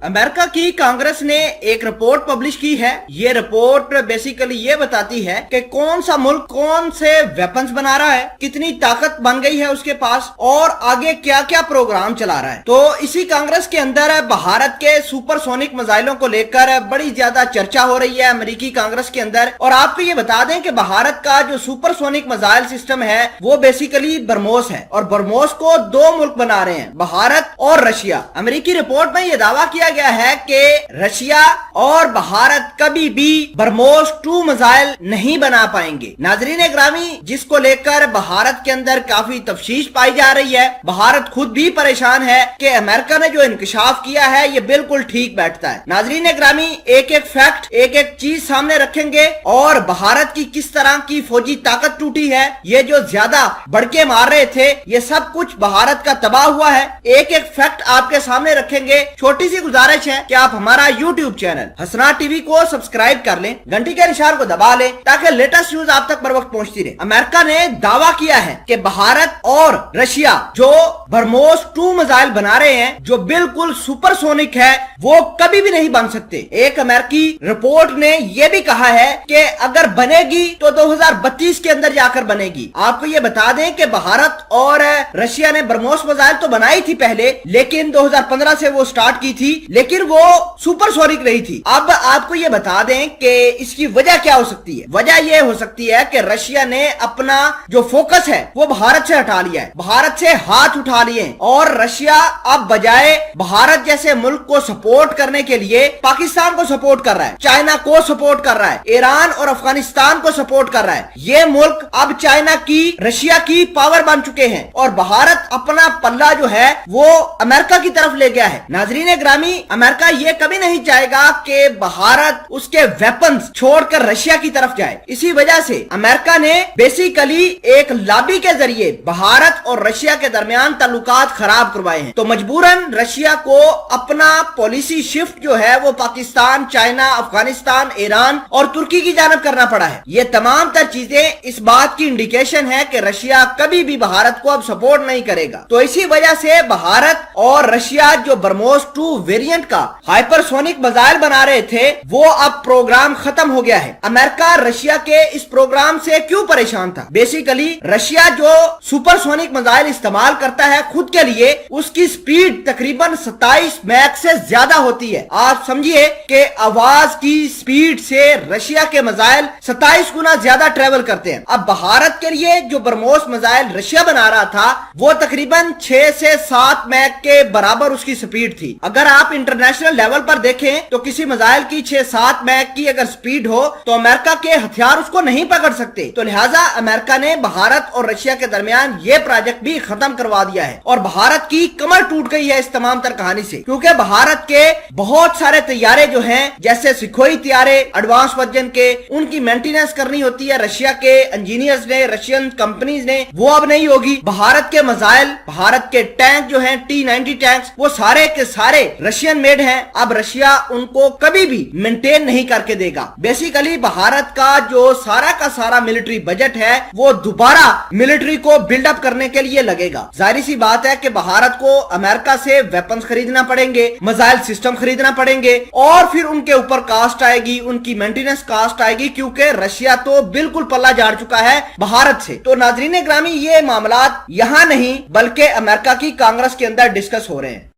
America की कांग्रेस ने एक रिपोर्ट पब्लिश की है। ये रिपोर्ट बेसिकली ये बताती है कि कौन सा मुल्क कौन से वेपन्स बना रहा है, कितनी ताकत बन गई है उसके पास और आगे क्या क्या प्रोग्राम चला रहा है। तो इसी कांग्रेस के अंदर भारत के सुपरसोनिक मिसाइलों को लेकर बड़ी ज्यादा चर्चा हो रही है अमेरिकी कांग्रेस के अंदर। और आपको ये बता दें कि भारत का जो सुपरसोनिक मिसाइल सिस्टम है वो बेसिकली ब्रह्मोस है और ब्रह्मोस को दो मुल्क बना रहे हैं, भारत और रशिया। अमेरिकी रिपोर्ट में यह दावा किया गया है कि रशिया और भारत कभी भी ब्रह्मोस 2 मिसाइल नहीं बना पाएंगे। नाजरीन ग्रामी, जिसको लेकर भारत के अंदर काफी तफशीश पाई जा रही है। भारत खुद भी परेशान है कि अमेरिका ने जो इंकशाफ किया है ये बिल्कुल ठीक बैठता है। नाजरीन ग्रामी, एक एक फैक्ट, एक एक चीज सामने रखेंगे और भारत की किस तरह की फौजी ताकत टूटी है, ये जो ज्यादा बढ़के मार रहे थे, ये सब कुछ भारत का तबाह हुआ है। एक एक फैक्ट आपके सामने रखेंगे। छोटी सी गुजारिश है कि आप हमारा YouTube चैनल हसना टीवी को सब्सक्राइब कर लें, घंटी के निशान को दबा लें ताकि लेटेस्ट न्यूज आप तक बर वक्त पहुंचती रहे। अमेरिका ने दावा किया है कि भारत और रशिया जो ब्रह्मोस 2 मिसाइल बना रहे हैं, जो बिल्कुल सुपरसोनिक है, वो कभी भी नहीं बन सकते। एक अमेरिकी रिपोर्ट ने यह भी कहा है कि अगर बनेगी तो 2032 के अंदर जाकर बनेगी। आपको ये बता दें कि भारत और रशिया ने ब्रह्मोस मिसाइल तो बनाई थी पहले, लेकिन 2015 से वो स्टार्ट की थी, लेकिन वो सुपरसोनिक रही थी। अब आपको ये बता दें कि इसकी वजह क्या हो सकती है। वजह ये हो सकती है कि रशिया ने अपना जो फोकस है वो भारत से हटा लिया है, भारत से हाथ उठा लिए हैं और रशिया अब बजाय भारत जैसे मुल्क को सपोर्ट करने के लिए पाकिस्तान को सपोर्ट कर रहा है, चाइना को सपोर्ट कर रहा है, ईरान और अफगानिस्तान को सपोर्ट कर रहा है। ये मुल्क अब चाइना की, रशिया की पावर बन चुके हैं और भारत अपना पल्ला जो है वो अमेरिका की तरफ ले गया है। नाजरीन ग्रामी, अमेरिका ये कभी नहीं चाहेगा कि भारत उसके वेपन्स छोड़कर रशिया की तरफ जाए। इसी वजह से अमेरिका ने बेसिकली एक लॉबी के जरिए भारत और रशिया के दरमियान ताल्लुकात खराब करवाए हैं। तो मजबूरन रशिया को अपना पॉलिसी शिफ्ट जो है वो पाकिस्तान, चाइना, अफगानिस्तान, ईरान और तुर्की की जानब करना पड़ा है। ये तमाम तर चीजें इस बात की इंडिकेशन है कि रशिया कभी भी भारत को अब सपोर्ट नहीं करेगा। तो इसी वजह से भारत और रशिया जो ब्रह्मोस 2 वेरिएंट का हाइपरसोनिक मिसाइल बना रहे थे, वो अब प्रोग्राम खत्म हो गया है। अमेरिका रशिया के इस प्रोग्राम से क्यों परेशान था? बेसिकली रशिया जो सुपरसोनिक मिसाइल इस्तेमाल करता है खुद के लिए, उसकी स्पीड तकरीबन 27 मैक से ज्यादा होती है। आप समझिए कि आवाज की स्पीड से रशिया के मिसाइल 27 गुना ज्यादा ट्रेवल करते हैं। अब भारत के लिए जो ब्रह्मोस मिसाइल रशिया बना रहा था वो तकरीबन 6 से 7 मैक के बराबर उसकी स्पीड थी। अगर आप इंटरनेशनल लेवल पर देखें तो किसी मिसाइल की 6-7 मैक की अगर स्पीड हो तो अमेरिका के हथियार उसको नहीं पकड़ सकते। तो लिहाजा अमेरिका ने भारत और रशिया के दरमियान ये प्रोजेक्ट भी खत्म करवा दिया है और भारत की कमर टूट गई है इस तमाम तर कहानी से, क्योंकि भारत के बहुत सारे तैयारे जो हैं, जैसे सुखोई तैयारे एडवांस वर्जन के, उनकी मेंटेनेंस करनी होती है रशिया के इंजीनियर्स ने, रशियन कंपनीज ने, वो अब नहीं होगी। भारत के मिसाइल, भारत के टैंक जो हैं T-90 टैंक्स, वो सारे के सारे रशियन मेड हैं। अब रशिया उनको कभी भी मेंटेन नहीं करके देगा। बेसिकली भारत का जो सारा का सारा मिलिट्री बजट है वो दोबारा मिलिट्री को बिल्डअप करने के लिए लगेगा। जाहिर सी बात है कि भारत को अमेरिका से वेपन्स खरीदना पड़ेंगे, मिसाइल सिस्टम खरीदना पड़ेंगे और फिर उनके ऊपर कास्ट आएगी, उनकी मेंटेनेंस कास्ट आएगी, क्योंकि रशिया तो बिल्कुल पल्ला झाड़ चुका है भारत से। तो नाजरीन ग्रामी, ये मामला यहाँ नहीं बल्कि अमेरिका की कांग्रेस के अंदर डिस्कस हो रहे हैं।